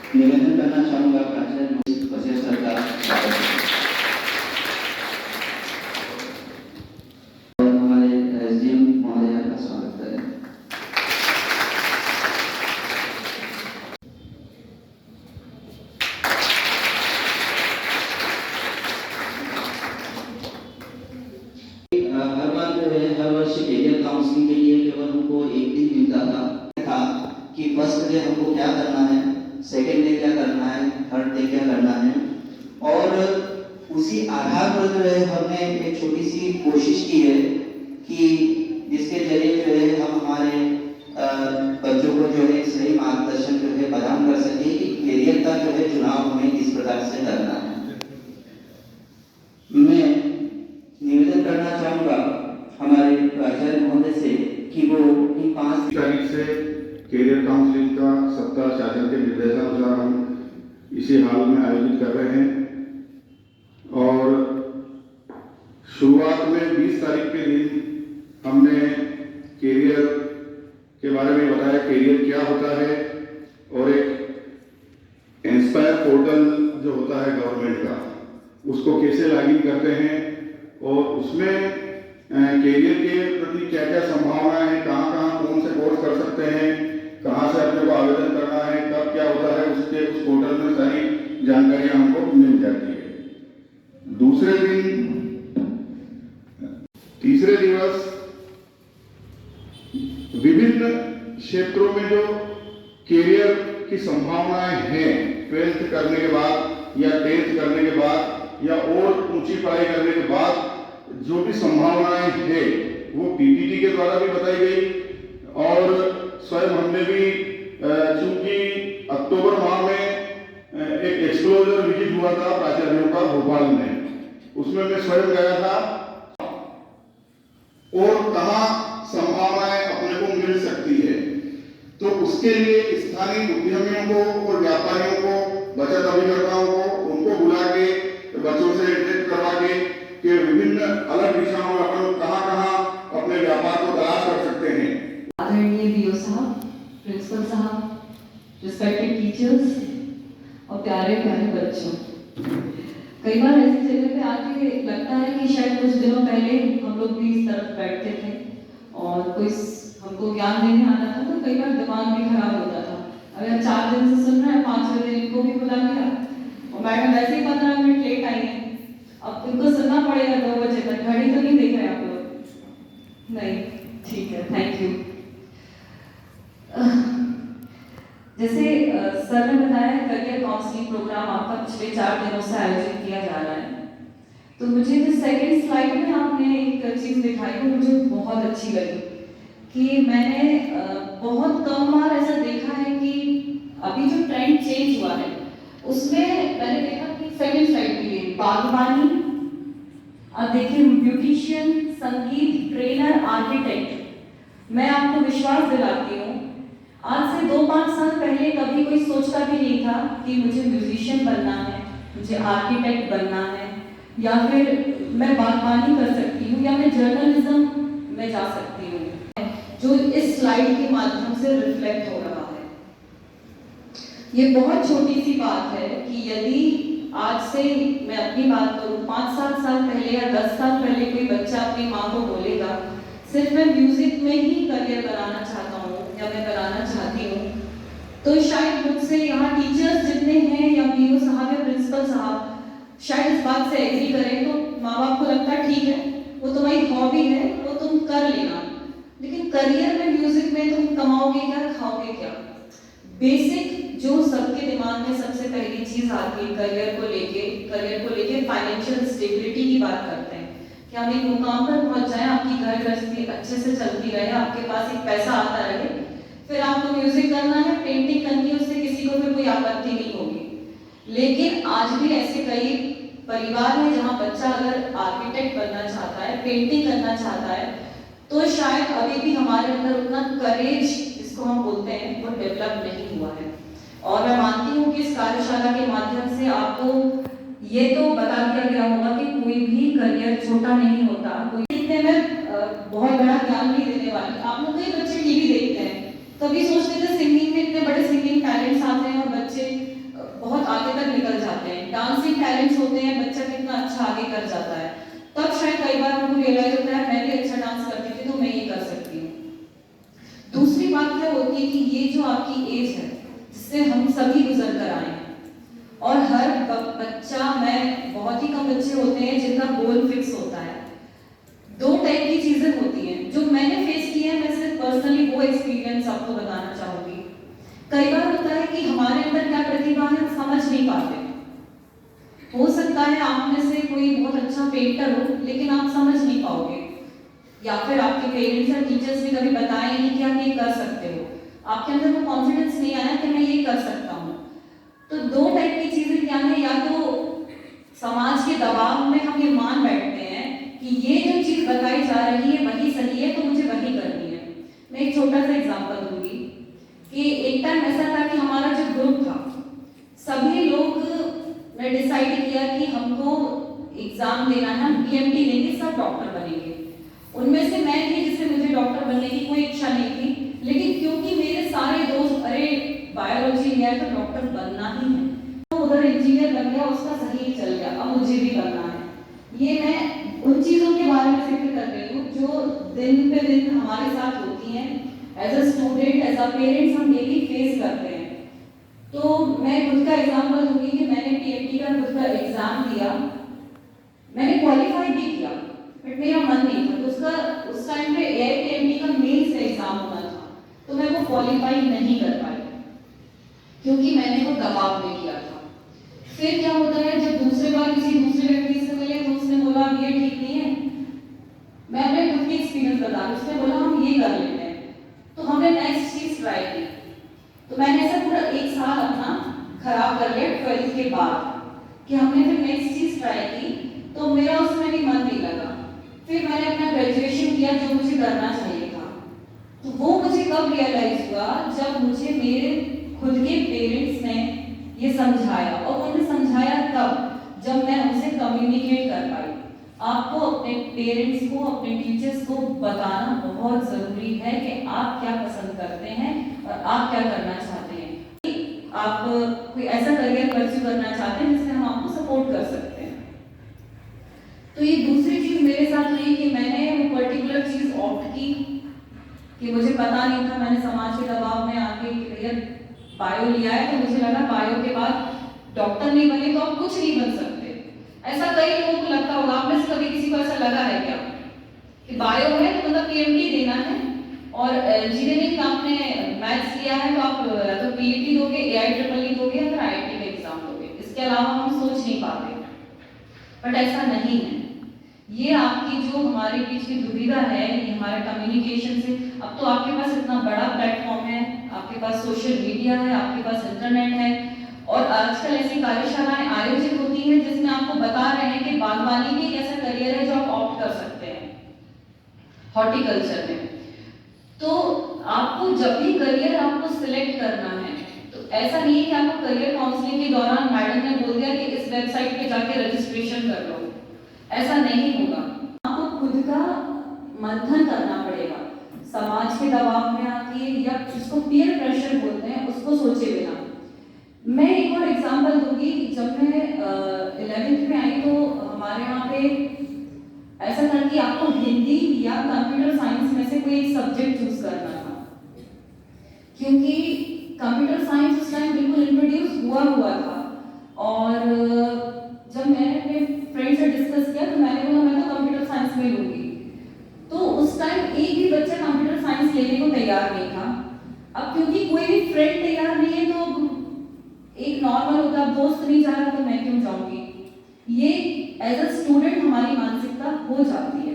निवेदन करना चाहूँगा प्राचार्य मोहित वशिष्ठ सर का स्वागत है। और हमारे एसडीएम महोदय का स्वागत है। हर बार जो है हर वर्ष कैरियर काउंसलिंग के लिए केवल हमको एक दिन मिलता था कि फर्स्ट डे हमको क्या करना है, सेकेंड डे क्या करना है, थर्ड डे क्या करना है, और उसी आधार पर जो है हमने एक छोटी सी कोशिश की है कि जिसके जरिए जो है हम हमारे बच्चों को जो है सही मार्गदर्शन जो है प्रदान कर सके कि कैरियर का जो है चुनाव हमें किस प्रकार से करना है। मैं निवेदन करना चाहूँगा हमारे प्राचार्य महोदय से कि वो इन 5 तारीख से कैरियर काउंसलिंग का सप्ताह शासन के निर्देशानुसार हम इसी हाल में आयोजित कर रहे हैं। और शुरुआत में 20 तारीख के दिन हमने कैरियर के बारे में बताया, कैरियर क्या होता है और एक इंस्पायर पोर्टल जो होता है गवर्नमेंट का, उसको कैसे लॉगिन करते हैं और उसमें कैरियर के प्रति क्या क्या संभावनाएं हैं, कहाँ कहाँ कौन से कोर्स कर सकते हैं, कहाँ से अपने को आवेदन करना है, कब क्या होता है, उसके उस पोर्टल में सारी जानकारियां हमको मिल जाती है। दूसरे दिन तीसरे दिवस विभिन्न क्षेत्रों में जो कैरियर की संभावनाएं हैं, 12th करने के बाद या 10th करने के बाद या और ऊंची पढ़ाई करने के बाद जो भी संभावनाएं हैं वो पीपीटी के द्वारा भी बताई गई। और स्वयं हमने भी चूंकि अक्टूबर माह में एक एक्सप्लोजर विजिट हुआ था प्राचार्यों का भोपाल में, उसमें मैं स्वयं गया था और कहाँ संभावनाएं अपने को मिल सकती है। तो उसके लिए स्थानीय उद्यमियों को और व्यापारियों को, बचत अभिकर्ताओं को, उनको बुला के बच्चों से इंटरेक्ट करवा के विभिन्न अलग दिशाओं में अपन कहाँ कहाँ अपने व्यापार को तलाश कर सकते हैं। आदरणीय बीओ साहब, प्रिंसिपल साहब, रिस्पेक्टेड टीचर्स और प्यारे प्यारे बच्चों, कई बार ऐसी जगह पे आके लगता है कि शायद कुछ दिनों पहले हम लोग भी इस तरफ बैठते थे और कोई हमको ज्ञान देने आता था तो कई बार दिमाग भी खराब होता था। अगर 4 दिन से सुन रहे हैं, 5वें दिन इनको भी बुला लिया और मैडम वैसे ही 15 मिनट लेट आई है, अब इनको सुनना पड़ेगा 2 बजे तक। घड़ी तो नहीं देख रहे आप लोग? नहीं, ठीक है, थैंक यू। जैसे सर ने बताया, करियर काउंसलिंग प्रोग्राम आपका पिछले 4 दिनों से आयोजित किया जा रहा है। तो मुझे जो सेकंड स्लाइड में आपने एक चीज दिखाई वो मुझे बहुत अच्छी लगी कि मैंने बहुत कम बार ऐसा देखा है कि अभी जो ट्रेंड चेंज हुआ है उसमें मैंने देखा कि सेकंड स्लाइड पे बागवानी, अब देखिए ब्यूटिशियन, संगीत, ट्रेनर, आर्किटेक्ट। मैं आपको विश्वास दिलाती हूँ, आज से 2-5 साल पहले कभी कोई सोचता भी नहीं था कि मुझे म्यूजिशियन बनना है, मुझे आर्किटेक्ट बनना है, या फिर मैं बागवानी कर सकती हूँ, या मैं जर्नलिज्म में जा सकती हूँ, जो इस स्लाइड के माध्यम से रिफ्लेक्ट हो रहा है। ये बहुत छोटी सी बात है कि यदि आज से मैं अपनी बात करूँ, 5-7 साल पहले या 10 साल पहले कोई बच्चा अपनी माँ को बोलेगा सिर्फ मैं म्यूजिक में ही करियर बनाना चाहता हूँ या मैं बनाना चाहती हूँ, तो शायद मुझसे यहाँ टीचर्स जितने हैं या बीओ साहब या प्रिंसिपल साहब शायद इस बात से एग्री करें। तो माँ बाप को लगता है ठीक है, वो तुम्हारी हॉबी है, वो तुम कर लेना, लेकिन करियर में म्यूजिक में तुम कमाओगे क्या, खाओगे क्या? बेसिक जो सबके दिमाग में सबसे पहली चीज आती है करियर को लेके फाइनेंशियल स्टेबिलिटी की बात करते हैं कि हम एक मुकाम पर पहुंच जाएं, आपकी घर गृहस्थी अच्छे से चलती रहे, आपके पास एक पैसा आता रहे, फिर आपको म्यूजिक करना है, पेंटिंग करनी है, उससे किसी को फिर कोई आपत्ति नहीं होगी। लेकिन आज भी ऐसे कई परिवार हैं जहाँ बच्चा अगर आर्किटेक्ट बनना चाहता है, पेंटिंग करना चाहता है, तो शायद अभी भी हमारे अंदर उतना करेज जिसको हम बोलते हैं वो डेवलप नहीं हुआ है। और मैं मानती हूँ कि इस कार्यशाला के माध्यम से आपको ये तो बता दिया गया होगा कि कोई भी करियर छोटा नहीं होता। कोई इतने में बहुत बड़ा ज्ञान नहीं देने वाली। आप लोग कई बच्चे टीवी देखते हैं, कभी सोचते थे सिंगिंग में इतने बड़े सिंगिंग टैलेंट्स आते हैं और बच्चे की एज है जिससे हम सभी गुजर कर आए हैं। और हर बच्चा, मैं बहुत ही कम बच्चे होते हैं जिनका गोल फिक्स होता है। दो टाइप की चीजें होती हैं जो मैंने फेस किया है, मैं सिर्फ पर्सनली वो एक्सपीरियंस आपको बताना चाहूंगी। कई बार होता है कि हमारे अंदर क्या प्रतिभा है समझ नहीं पाते। हो सकता है आप में से कोई बहुत अच्छा पेंटर हो लेकिन आप समझ नहीं पाओगे, या फिर आपके पेरेंट्स और टीचर्स ने कभी बताया नहीं कि आप ये कर सकते हो, आपके अंदर वो कॉन्फिडेंस नहीं आया कि मैं ये कर सकता हूँ। तो दो टाइप की चीजें क्या है, या तो समाज के दबाव में हम ये मान बैठते हैं कि ये जो चीज बताई जा रही है वही सही है तो मुझे वही करनी है। मैं एक छोटा सा एग्जांपल दूंगी कि एक टाइम ऐसा था कि हमारा जो ग्रुप था, सभी लोग ने डिसाइड किया कि हमको एग्जाम देना है, हम बीएमटी देंगे, सब डॉक्टर बनेंगे। उनमें से मैं थी जिससे मुझे डॉक्टर बनने की कोई इच्छा नहीं थी, लेकिन क्योंकि मेरे सारे दोस्त अरे बायोलॉजी लिया है तो डॉक्टर बनना ही है, तो उधर इंजीनियर बन गया, उसका सही चल गया, अब मुझे भी बनना है। ये मैं उन चीजों के बारे में जिक्र कर रही हूँ जो दिन पे दिन हमारे साथ होती हैं। As a student, as a parents हम डेली फेस करते हैं। तो मैं खुद का एग्जाम्पल दूंगी कि मैंने पीएमटी का खुद का एग्जाम दिया, मैंने क्वालिफाई भी किया बट मेरा मन नहीं था। तो उसका उस टाइम पे एआईपीएमटी का मेंस एग्जाम होना था, तो मैं वो क्वालिफाई नहीं कर पाई क्योंकि मैंने वो दबाव में किया था। फिर क्या होता है, जब दूसरे बार किसी दूसरे व्यक्ति से मिले तो उसने बोला अब ये ठीक नहीं है, मैं अपने खुद की एक्सपीरियंस बता रही हूँ, उसने बोला हम ये कर लेते हैं, तो हमने नेक्स्ट चीज ट्राई की। तो मैंने ऐसा पूरा एक साल अपना खराब कर लिया 12th के बाद कि हमने फिर नेक्स्ट चीज ट्राई की, तो मेरा उसमें भी मन नहीं लगा। फिर मैंने अपना ग्रेजुएशन किया जो मुझे करना चाहिए था। तो वो मुझे कब रियलाइज हुआ, जब मुझे मेरे खुद के पेरेंट्स ने ये समझाया। और उन्होंने समझाया तब जब मैं उनसे कम्युनिकेट कर पाई। आपको अपने पेरेंट्स को, अपने टीचर्स को बताना बहुत जरूरी है कि आप क्या पसंद करते हैं और आप क्या करना चाहते हैं। आप कोई ऐसा करियर परस्यू करना चाहते हैं जिसमें हम आपको सपोर्ट कर सकते हैं। तो ये दूसरी चीज मेरे साथ हुई कि मैंने वो पर्टिकुलर चीज ऑप्ट की कि मुझे पता नहीं था, मैंने समाज के दबाव में आके भैया बायो लिया है तो मुझे लगा बायो के बाद डॉक्टर नहीं बने तो आप कुछ नहीं बन सकते। ऐसा कई लोगों को लगता होगा, आप में से कभी किसी को ऐसा लगा है क्या कि बायो है तो मतलब पीएमटी देना है, और इंजीनियरिंग आपने मैथ्स लिया है तो आप तो पीईटी दोगे, एआईट्रिपल दोगे या फिर आईआईटी का एग्जाम दोगे, इसके अलावा हम सोच नहीं पाते। बट ऐसा नहीं है। ये आपकी जो हमारे बीच की दुविधा है, ये हमारे कम्युनिकेशन से, अब तो आपके पास इतना बड़ा प्लेटफॉर्म है, आपके पास सोशल मीडिया है, आपके पास इंटरनेट है, और आजकल ऐसी कार्यशालाएं आयोजित होती हैं जिसमें आपको बता रहे हैं कि बागवानी भी एक ऐसा करियर है जो आप ऑप्ट कर सकते हैं, हॉर्टिकल्चर में। तो आपको जब भी करियर आपको सिलेक्ट करना है तो ऐसा नहीं है कि आपको करियर काउंसलिंग के दौरान मैडम ने बोल दिया कि इस वेबसाइट पे जाके रजिस्ट्रेशन कर लो, ऐसा नहीं होगा। आपको खुद का मंथन करना पड़ेगा, समाज के दबाव में आके या जिसको पीयर प्रेशर बोलते हैं उसको सोचे बिना। मैं एक और एग्जांपल दूंगी। जब मैं 11th में आई तो हमारे यहाँ पे ऐसा था कि आपको हिंदी या कंप्यूटर साइंस में से कोई एक सब्जेक्ट चूज करना था, क्योंकि कंप्यूटर साइंस उस टाइम बिल्कुल इंट्रोड्यूस हुआ था। और जब मैंने अपने फ्रेंड से डिस्कस किया तो मैंने बोला मैं तो कंप्यूटर साइंस में लूंगी। तो उस टाइम एक भी बच्चा कंप्यूटर साइंस लेने को तैयार नहीं था। अब क्योंकि कोई भी फ्रेंड तैयार नहीं है तो एक नॉर्मल होता, दोस्त नहीं जा रहा तो मैं क्यों जाऊंगी, ये एज अ स्टूडेंट हमारी मानसिकता हो जाती है।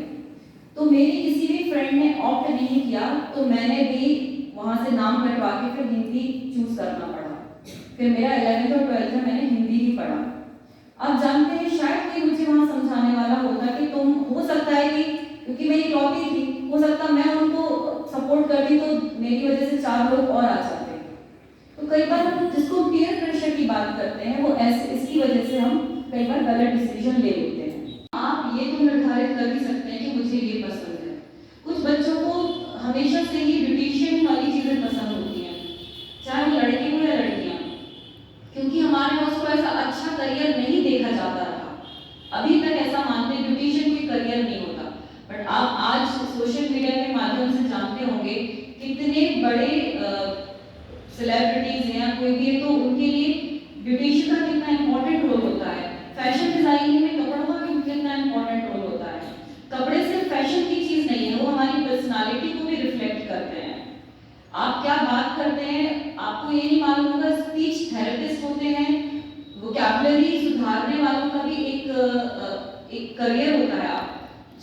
तो मेरी किसी भी फ्रेंड ने ऑप्ट नहीं किया तो मैंने भी वहां से नाम कटवा के फिर हिंदी चूज करना पड़ा। फिर मेरा 11th और 12th में मैंने हिंदी ही पढ़ा। आप जानते हैं शायद कोई मुझे वहां समझाने वाला होता कि तुम, हो सकता है कि क्योंकि मेरी टॉपिक थी, हो सकता मैं उनको सपोर्ट करती तो मेरी वजह से 4 लोग और आ जाते। तो कई बार जिसको पीयर प्रेशर की बात करते हैं वो ऐसे, इसकी वजह से हम कई बार गलत डिसीजन ले लेते हैं। आप ये तो निर्धारित कर ही सकते हैं कि मुझे ये पसंद है। कुछ बच्चों को हमेशा से ही ब्यूटिशियन वाली चीजें पसंद होती हैं, चाहे वो लड़के हो या लड़कियां, क्योंकि हमारे यहाँ उसको ऐसा अच्छा करियर नहीं देखा जाता रहा। अभी तक ऐसा मानते हैं ब्यूटिशियन कोई करियर नहीं होता। बट आप आज सोशल मीडिया के माध्यम से जानते होंगे कितने बड़े ब्यूटिशियन का कितना इंपॉर्टेंट रोल होता है, फैशन डिजाइनिंग में कपड़ों का कितना इंपॉर्टेंट रोल होता है। कपड़े सिर्फ फैशन की चीज नहीं है, वो हमारी पर्सनालिटी को भी रिफ्लेक्ट करते हैं। आप क्या बात करते हैं, आपको ये नहीं मालूम होगा, स्पीच थेरेपिस्ट होते हैं, वोकैबुलरी सुधारने वालों का भी एक करियर होता है। आप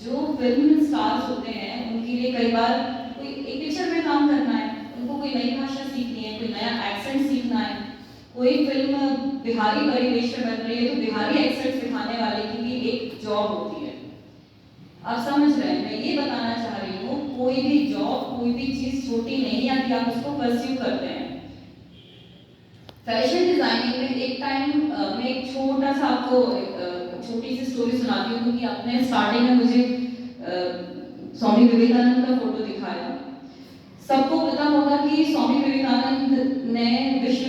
जो फिल्म स्टार्स होते हैं उनके लिए कई बार कोई एक पिक्चर में काम करना है, उनको कोई नई भाषा सीखनी है, कोई नया एक्सेंट सीखना है, कोई फिल्म बिहारी परिवेश में बन रही है तो बिहारी एक्सेंट सिखाने वाले की भी एक जॉब होती है। आप समझ रहे हैं, मैं ये बताना चाह रही हूँ, कोई भी जॉब, कोई भी चीज छोटी नहीं है कि आप उसको परस्यू करते हैं। फैशन डिजाइनिंग में एक टाइम मैं एक छोटा सा आपको छोटी सी स्टोरी सुनाती हूँ कि आपने स्टार्टिंग में मुझे स्वामी विवेकानंद का फोटो दिखाया। सबको पता होगा कि स्वामी विवेकानंद ने विश्व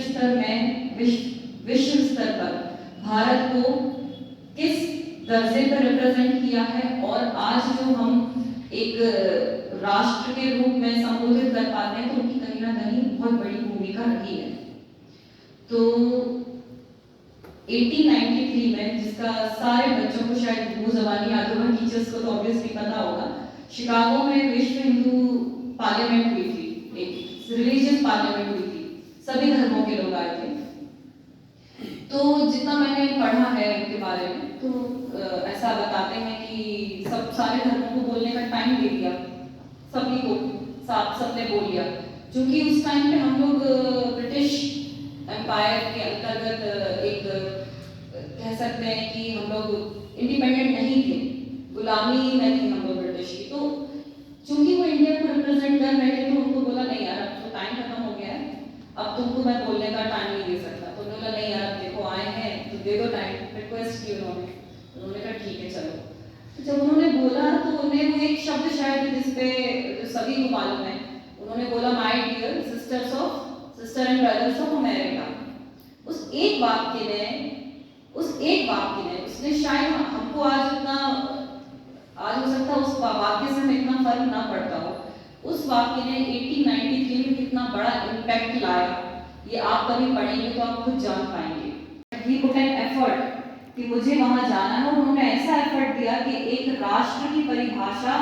स्तर पर भारत को किस दर्जे पर रिप्रेजेंट किया है, और आज जो हम एक राष्ट्र के रूप में संबोधित कर पाते हैं तो उनकी कहीं ना कहीं बहुत बड़ी भूमिका रही है। तो 1893 में, जिसका सारे बच्चों को शायद मुंह ज़बानी याद होगा, टीचर्स को तो ऑब्वियसली पता होगा, शिकागो में विश्व हिंदू पार्लियामेंट हुई थी, एक रिलीजियस पार्लियामेंट हुई थी, सभी धर्मों के लोग आए थे। तो जितना मैंने पढ़ा है उनके बारे में, तो ऐसा बताते हैं कि सारे धर्मों को बोलने का टाइम दे दिया, सभी को सबने बोल लिया, क्योंकि उस टाइम पे हम लोग ब्रिटिश एम्पायर के अंतर्गत एक कह सकते हैं कि हम लोग इंडिपेंडेंट नहीं थे, गुलामी में थे हम लोग ब्रिटिश की। तो चूंकि वो इंडिया को रिप्रेजेंट कर रहे थे तो उनको बोला नहीं यार, अब तो टाइम खत्म हो गया है, अब तुमको मैं बोलने का टाइम नहीं दे सकता। तो उन्होंने बोला नहीं यार, देखो आए हैं तो दे दो टाइम, रिक्वेस्ट की उन्होंने कहा ठीक है चलो। तो जब उन्होंने बोला तो उन्हें वो एक शब्द शायद जिसपे जो सभी को मालूम है, उन्होंने बोला my dear sister and brothers of America. उस एक वाक्य ने उसने शायद हमको आज हो सकता है उस वाक्य से हमें इतना फर्क ना पड़ता हो, उस वाक्य ने 1893 में कितना बड़ा इम्पैक्ट लाया, ये आप कभी पढ़ेंगे तो आप खुद जान पाएंगे। He put an effort कि मुझे वहां जाना है, और उन्होंने ऐसा एफर्ट दिया कि एक राष्ट्र की परिभाषा,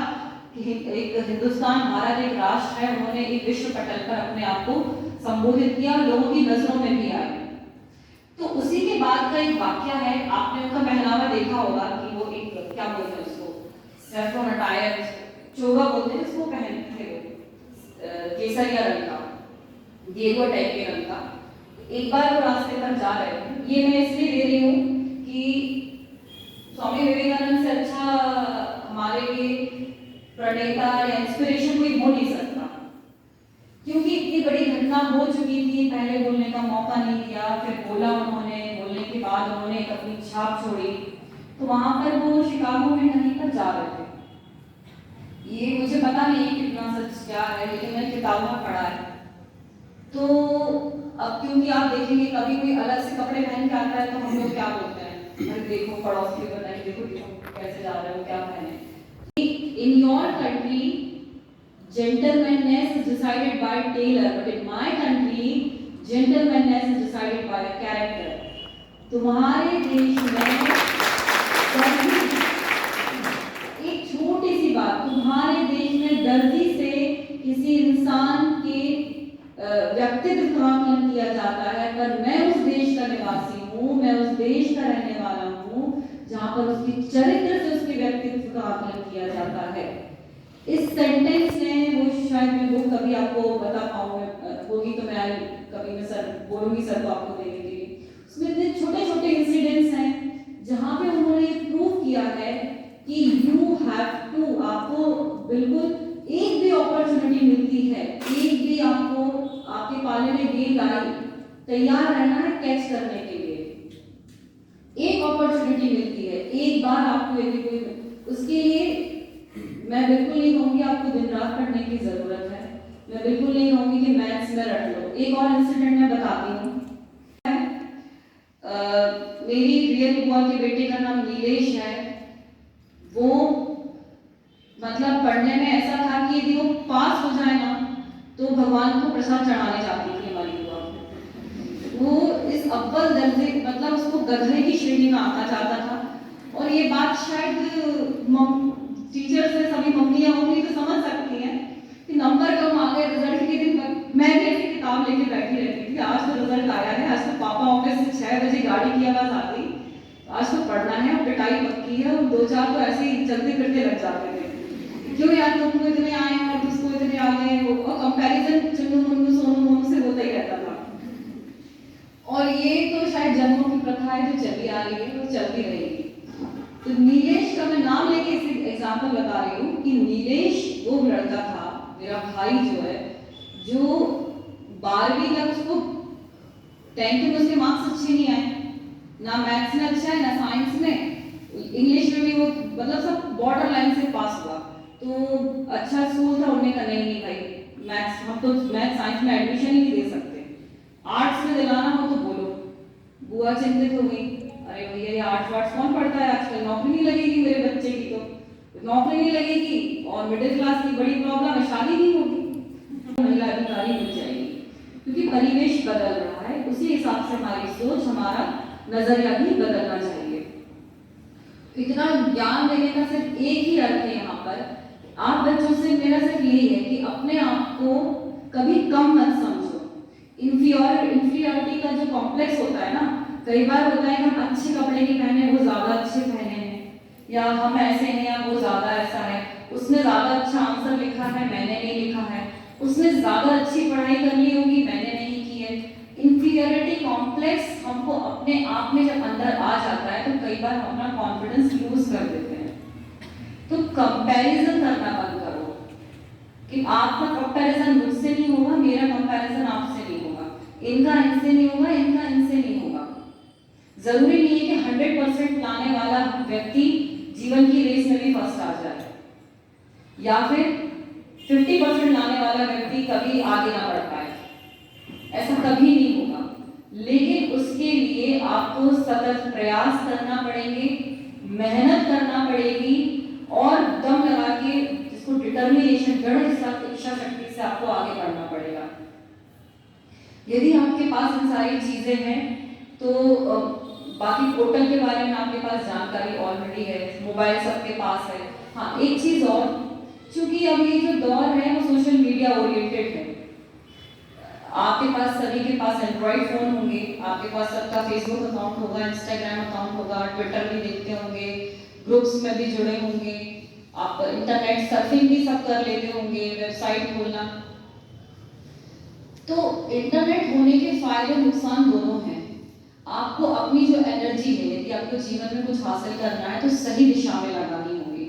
एक हिंदुस्तान भारत एक राष्ट्र है, उन्होंने एक विश्व पटल पर अपने आप को संबोधित किया, लोगों की नजरों में भी आए। तो उसी के बाद का एक वाक्य है, आपने उनका पहनावा देखा होगा कि वो एक क्या बोलते हैं उसको, सेफ्रॉन अटायर, चोगा बोलते हैं उसको, पहनते हैं केसरिया रंग का, गेरुआ टाइप के रंग का। एक बार वो रास्ते पर जा रहे थे, ये मैं इसलिए दे रही हूँ कि स्वामी विवेकानंद से अच्छा हमारे लिए प्रणेता या इंस्पिरेशन कोई हो नहीं सकता, क्योंकि इतनी बड़ी घटना हो चुकी थी, पहले बोलने का मौका नहीं दिया, फिर बोला उन्होंने, बोलने के बाद उन्होंने एक अपनी छाप छोड़ी। तो वहां पर वो शिकागो में कहीं पर जा रहे थे, ये मुझे पता नहीं कितना सच क्या है, लेकिन मैंने किताब में पढ़ा है। तो अब क्योंकि आप देखेंगे कभी कोई अलग से कपड़े पहन के आता है तो हम लोग क्या बोलते हैं, अरे देखो पड़ोस के बताइए, देखो कैसे जा रहे हो, क्या पहने। In your country, gentlemanness is decided by tailor, but in my country, gentlemanness is decided by a character. तुम्हारे देश में एक छोटी सी बात, तुम्हारे देश में दर्जी से किसी इंसान के व्यक्तित्व का आकलन किया जाता है, पर मैं उस देश का निवासी हूँ, मैं उस देश का रहने वाला हूँ जहाँ पर उसकी चरित्र से उसके व्यक्तित्व का आकलन किया जाता है। इस सेंटेंस में वो शायद मैं वो कभी आपको बता पाऊँ होगी तो मैं कभी मैं सर बोलूँगी, सर को आपको देने के लिए। उसमें इतने छोटे छोटे इंसिडेंट्स हैं जहाँ पे उन्होंने प्रूव किया है कि यू हैव टू, आपको बिल्कुल एक भी अपॉर्चुनिटी मिलती है, एक भी आपको आपके पाले में गेंद आई, तैयार रहना है कैच करने के लिए। एक अपॉर्चुनिटी मिलती है, एक बार आपको यदि कोई, उसके लिए मैं बिल्कुल नहीं कहूँगी आपको दिन रात पढ़ने की जरूरत है, मैं बिल्कुल नहीं कहूँगी कि मैथ्स में रट लो। एक और इंसिडेंट मैं बताती हूँ। मेरी रियल बुआ के बेटे का नाम नीलेश है। वो मतलब पढ़ने में ऐसा था कि यदि वो पास हो जाए ना तो भगवान को प्रसाद चढ़ाने जाती थी हमारी बुआ। वो इस अव्वल दर्जे मतलब उसको गधे की श्रेणी में आंका जाता था। और ये बात शायद टीचर्स से सभी मम्मियाँ होंगी तो समझ सकती हैं कि नंबर कम आ गए रिजल्ट के दिन मैं भी ऐसी किताब लेके बैठी रहती थी, आज तो रिजल्ट आया है, आज तो पापा ऑफिस से 6 बजे गाड़ी की आवाज आ गई, आज तो पढ़ना है, पिटाई पक्की है। और 2-4 तो ऐसे ही चलते फिरते लग जाते थे, क्यों यार तुमको इतने आए हैं और तुझको इतने आ गए, और कंपैरिजन चुन्नू मुन्नू सोनू मोनू से होता ही रहता था। और ये तो शायद जन्मों की प्रथा है जो चली आ रही है और चलती रहेगी। तो नीलेश का मैं नाम लेके इसे एग्जाम्पल बता रही हूँ कि नीलेश वो लड़का था, मेरा भाई जो है, जो 12वीं तक उसको 10th में उसके मार्क्स अच्छे नहीं आए, ना मैथ्स में अच्छा है ना साइंस में, इंग्लिश में भी वो मतलब सब बॉर्डर लाइन से पास हुआ। तो अच्छा स्कूल था, उन्होंने कहा नहीं भाई मैथ्स, हम तो मैथ साइंस में एडमिशन ही नहीं दे सकते, आर्ट्स में दिलाना हो तो बोलो। बुआ चिंतित हो गई, अरे भैया ये आर्ट्स वार्ट्स कौन पढ़ता है आजकल, नौकरी नहीं लगेगी मेरे बच्चे की, तो नौकरी नहीं लगेगी और मिडिल क्लास की बड़ी प्रॉब्लम है, शादी नहीं होगी, महिला अधिकारी मिल जाएगी। क्योंकि परिवेश बदल रहा है, उसी हिसाब से हमारी सोच, हमारा नजरिया भी बदलना चाहिए। इतना ज्ञान देने का सिर्फ एक ही अर्थ है यहाँ पर, आप बच्चों से मेरा सिर्फ यही है कि अपने आप को कभी कम मत समझो। इंफीरियरिटी का जो कॉम्प्लेक्स होता है ना, कई बार होता है कि हम अच्छे कपड़े नहीं पहने, वो ज्यादा अच्छे पहने हैं, या हम ऐसे हैं या वो ज्यादा ऐसा है, उसने ज्यादा अच्छा आंसर लिखा है मैंने नहीं लिखा है, उसने ज्यादा अच्छी पढ़ाई कर ली होगी मैंने नहीं की है। इंफीरियरिटी कॉम्प्लेक्स हमको अपने आप में जब अंदर आ जाता है तो कई बार हम अपना कॉन्फिडेंस लूज कर देते हैं। तो कंपैरिजन करना बंद करो कि आपका कंपैरिजन मुझसे नहीं होगा, मेरा कंपैरिजन आपसे नहीं होगा, इनका इनसे नहीं होगा, इनका इनसे नहीं होगा। जरूरी नहीं है कि 100% लाने वाला व्यक्ति जीवन की रेस में भी फर्स्ट आ जाए, या फिर 50% लाने वाला व्यक्ति कभी आगे ना बढ़ पाए, ऐसा कभी नहीं होगा। लेकिन उसके लिए आपको सतत प्रयास करना पड़ेंगे, मेहनत करना पड़ेगी, और दम लगा के, जिसको डिटर्मिनेशन, दृढ़ इच्छा शक्ति से आपको आगे बढ़ना पड़ेगा। यदि आपके पास इन सारी चीजें हैं तो बाकी पोर्टल के बारे में आपके पास जानकारी ऑलरेडी है, मोबाइल सबके पास है। हाँ, एक चीज और, क्योंकि अब ये जो दौर है वो सोशल मीडिया ओरिएंटेड है, आपके पास सभी के पास एंड्रॉइड फोन होंगे, आपके पास सबका फेसबुक अकाउंट होगा, इंस्टाग्राम अकाउंट होगा, ट्विटर भी देखते होंगे, ग्रुप्स में भी जुड़े होंगे, आप इंटरनेट सर्फिंग भी सब कर लेते होंगे, वेबसाइट खोलना। तो इंटरनेट होने के फायदे नुकसान दोनों हैं। आपको अपनी जो एनर्जी है, यदि आपको जीवन में कुछ हासिल करना है तो सही दिशा में लगानी होगी।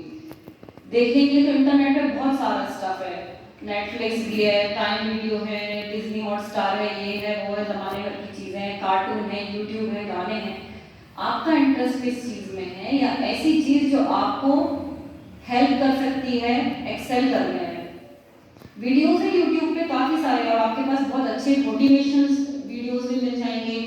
देखेंगे तो इंटरनेट पे बहुत सारा स्टफ है, नेटफ्लिक्स भी है, प्राइम वीडियो है, डिज्नी हॉटस्टार है, ये है वो है, जमाने भर की चीजें हैं, कार्टून है, यूट्यूब है, गाने हैं। आपका इंटरेस्ट किस चीज में है, या ऐसी चीज जो आपको हेल्प कर सकती है एक्सेल करने में। वीडियोस है यूट्यूब पे काफी सारे, और आपके पास बहुत अच्छे मोटिवेशनल वीडियोस भी मिल जाएंगे,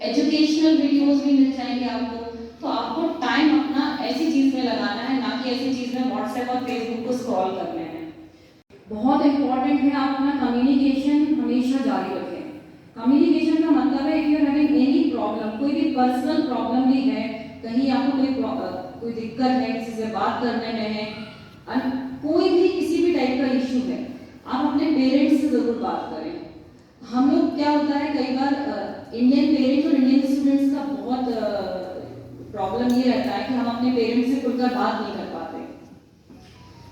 एजुकेशनल वीडियोस भी मिल जाएंगे आपको। तो आपको टाइम अपना ऐसी चीज में लगाना है, ना कि ऐसी चीज में व्हाट्सएप और फेसबुक को स्क्रॉल करने में। बहुत इंपॉर्टेंट है आप अपना कम्युनिकेशन हमेशा जारी रखें। कम्युनिकेशन का मतलब है if you are having any problem, कोई भी पर्सनल प्रॉब्लम भी है, कहीं आपको कोई दिक्कत है, किसी से बात करने में है, कोई भी किसी भी टाइप का इश्यू है, आप अपने पेरेंट्स से जरूर बात करें। हम लोग क्या होता है कई बार इंडियन पेरेंट्स और इंडियन स्टूडेंट्स का बहुत प्रॉब्लम ये रहता है कि हम अपने पेरेंट्स से खुलकर बात नहीं कर पाते।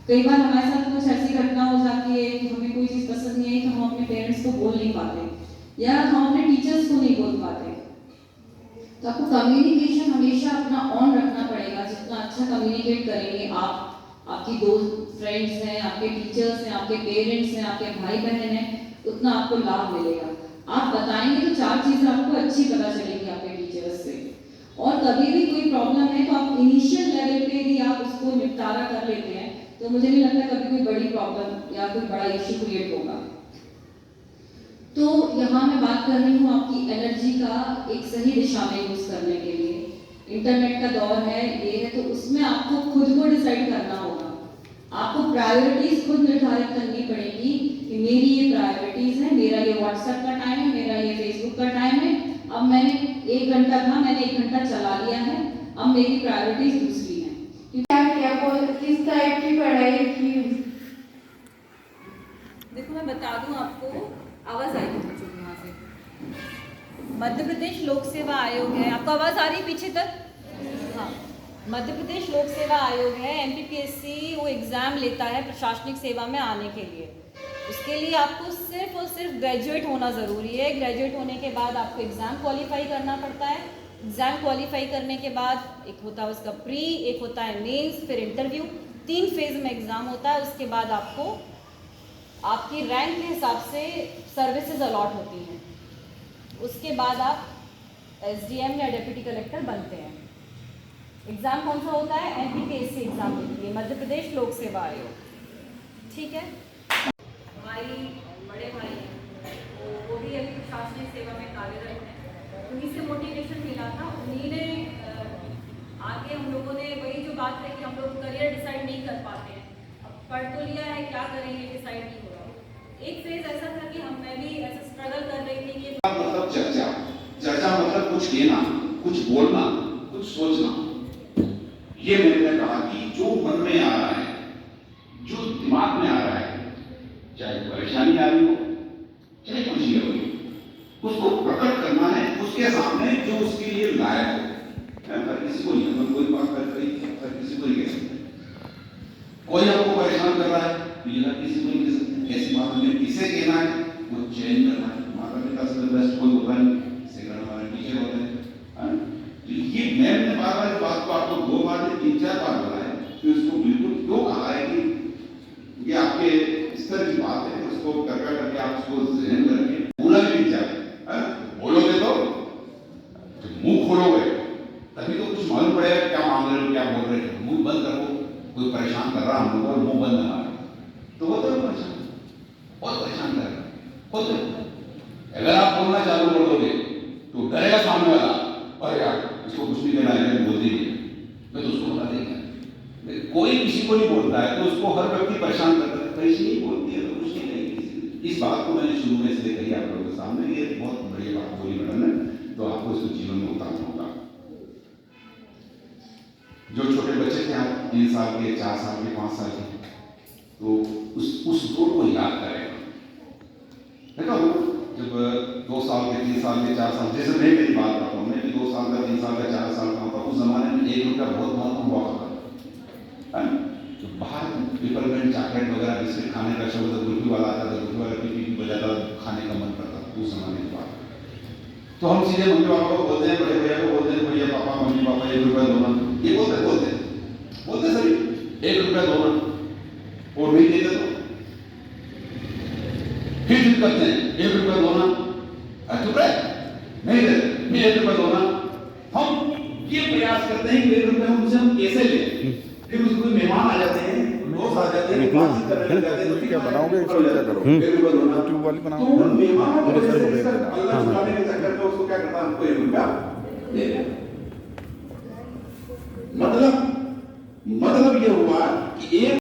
कई बार हमारे साथ कुछ ऐसी घटना हो जाती है कि हमें कोई चीज पसंद नहीं है तो हम अपने पेरेंट्स को बोल नहीं पाते, या हम अपने टीचर्स को नहीं बोल पाते। तो आपको कम्युनिकेशन हमेशा अपना ऑन रखना पड़ेगा। जितना अच्छा कम्युनिकेट करेंगे आप, आपकी दोस्त फ्रेंड्स हैं, आपके टीचर्स हैं, आपके पेरेंट्स हैं, आपके भाई बहन हैं, उतना आपको लाभ मिलेगा। आप बताएंगे तो 4 चीजें आपको अच्छी पता चलेगी आपके टीचर्स से। और कभी भी कोई प्रॉब्लम है तो आप इनिशियल लेवल पे यदि आप उसको निपटारा कर लेते हैं तो मुझे नहीं लगता कभी कोई बड़ी प्रॉब्लम या कोई बड़ा इश्यू क्रिएट होगा। तो यहाँ मैं बात कर रही हूँ आपकी एनर्जी का एक सही दिशा में यूज करने के लिए। इंटरनेट का दौर है, ये है, तो उसमें आपको खुद को डिसाइड करना होगा। आपको प्रायोरिटीज खुद निर्धारित करनी पड़ेगी कि मेरी ये प्रायोरिटीज है, मेरा ये व्हाट्सएप का टाइम है, मेरा ये फेसबुक का टाइम है, पढ़ने की प्रायोरिटीज दूसरी हैं। किस टाइप की पढ़ाई की? देखो मैं बता दूं आपको, आवाज़ आई थी मुझे वहाँ से। मध्य प्रदेश लोक सेवा आयोग है, आपको आवाज़ आ रही पीछे तक? हाँ, मध्य प्रदेश लोक सेवा आयोग है, MPPSC वो एग्ज़ाम लेता है प्रशासनिक सेवा में आने के लिए। उसके लिए आपको सिर्फ और सिर्फ ग्रेजुएट होना ज़रूरी है। ग्रेजुएट होने के बाद आपको एग्ज़ाम क्वालिफाई करना पड़ता है। एग्ज़ाम क्वालिफाई करने के बाद एक होता है उसका प्री, एक होता है मेंस, फिर इंटरव्यू। 3 फेज़ में एग्ज़ाम होता है। उसके बाद आपको आपकी रैंक के हिसाब से सर्विसेज अलॉट होती हैं। उसके बाद आप SDM या डिप्टी कलेक्टर बनते हैं। एग्ज़ाम कौन सा होता है? MPPSC एग्ज़ाम होती है, मध्य प्रदेश लोक सेवा आयोग। ठीक है। हमारी बड़े भाई हैं, वो भी अभी प्रशासनिक सेवा में कार्यरत हैं। उन्हीं से मोटिवेशन मिला था। उन्हीं ने आगे हम लोगों ने वही जो बात है कि हम लोग करियर डिसाइड नहीं कर पाते हैं। अब पढ़ तो लिया है, क्या करेंगे डिसाइड नहीं हो रहा। एक फेज ऐसा था कि मैं भी ऐसा स्ट्रगल कर रही थी कि मतलब चर्चा मतलब कुछ कहना, कुछ बोलना, कुछ सोचना। ये मैंने कहा कि जो मन में आ रहा है, जो दिमाग में आ रहा है, चाहे परेशानी आ रही हो, चाहे खुशी हो, उसको प्रकट करना है उसके सामने जो उसके लिए लायक हो। हर किसी को नहीं, कोई बात कर रही है, हर किसी को नहीं कह सकते। कोई आपको परेशान कर रहा है तो ये हर किसी को नहीं कह सकते। ऐसी बात हमें किसे कहना है, वो चेंज करना है। माता पिता से बेस्ट कोई होता नहीं, सेकंड हमारे टीचर होते हैं। तो ये मैंने बार-बार इस बात को आपको 2 बार नहीं 3-4 बार बोला है कि उसको बिल्कुल क्यों कहा है कि ये आपके स्तर की बात है, उसको करके आप उसको जहन में रखें। बोला भी नहीं चाहे, बोलोगे तो मुंह खोलोगे तभी तो कुछ मालूम पड़ेगा क्या मांग रहे हो, क्या बोल रहे हो। मुंह बंद करो, कोई परेशान कर रहा हम लोगों को, मुंह बंद ना तो वो तो परेशान, बहुत परेशान कर रहा खुद। अगर आप बोलना चालू कर दोगे तो डरेगा सामने वाला, अरे यार इसको कुछ नहीं देना है, बोल दीजिए, मैं तो उसको बता देंगे। कोई किसी को नहीं बोलता है तो उसको हर व्यक्ति परेशान करता है। पैसे नहीं बोलती है तो कुछ नहीं कहेगी। इस बात को मैंने शुरू में इसलिए कही आप लोगों के सामने, ये बहुत बड़ी बात बोली मैडम ने, तो आपको इसको जीवन में उतारना होगा। जो छोटे बच्चे थे आप 3 साल के, 4 साल के, 5 साल के, तो उस दौर को याद करेगा। देखो जब 2 साल के, 3 साल के, 4 साल, जैसे मैं मेरी बात करता हूँ, मैं भी 2 साल का, 3 साल का, 4 साल का होता, उस जमाने में 1 रुपया बहुत महत्व हुआ करता है। तो बाहर पिपरमेंट चॉकलेट वगैरह बिस्किट खाने का शौक, गुल्फी वाला आता था, गुल्फी वाला पी बजाता, खाने का मन करता उस जमाने की बात। तो हम सीधे मम्मी पापा को बोलते हैं, बड़े भैया को बोलते हैं, भैया पापा, मम्मी पापा 1 रुपया दो ना, ये बोलते सभी 1 रुपया दो ना, और नहीं देते तो फिर जिद करते हैं 1 रुपया दो ना, चुप रहे, नहीं देते, नहीं 1 रुपया दो ना। हम ये प्रयास करते हैं कि 1 रुपया उनसे हम कैसे लें। फिर उसको मेहमान आ जाते हैं, दोस्त आ जाते हैं, बातचीत करने लग जाते हैं, क्या बनाओगे, इसको क्या करो, 1 रुपया दो ना, यूट्यूब वाली बनाओ। तो मेहमान को कैसे अल्लाह छुड़ाने के चक्कर में उसको क्या करता है, हमको 1 रुपया दे दे। मतलब ये हुआ कि एक